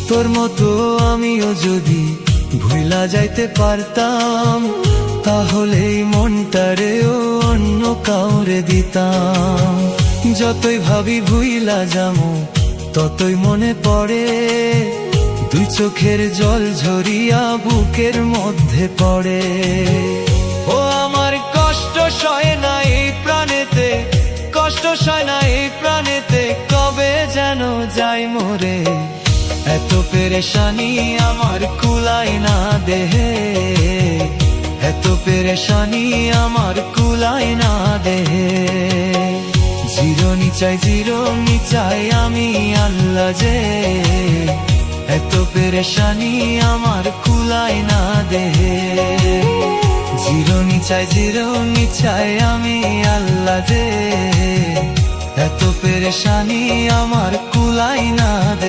তোর মতো আমিও যদি ভুলা যাইতে পারতাম, তাহলে মনটারেও অন্য কাউরে দিতাম। যতই ভাবি ভুইলা যামু ততই মনে পড়ে, দুই চোখের জল ঝরিয়া বুকের মধ্যে পড়ে। ও আমার কষ্ট সয় না এই প্রাণেতে, কষ্ট সয় না এই প্রাণেতে, কবে যেন যাই মরে। এত পেরেশানি আমার কুলাই না দেহে, এত পেরেশানি আমার কুলাই না দেহে। জিরোনি চাই আমি আল্লাহ যে, এত পেরেশানি আমার কুলাই না দেহে। জিরোনি চাই আমি আল্লাহ যে, এত পেরেশানি আমার কুলাই না দেহে।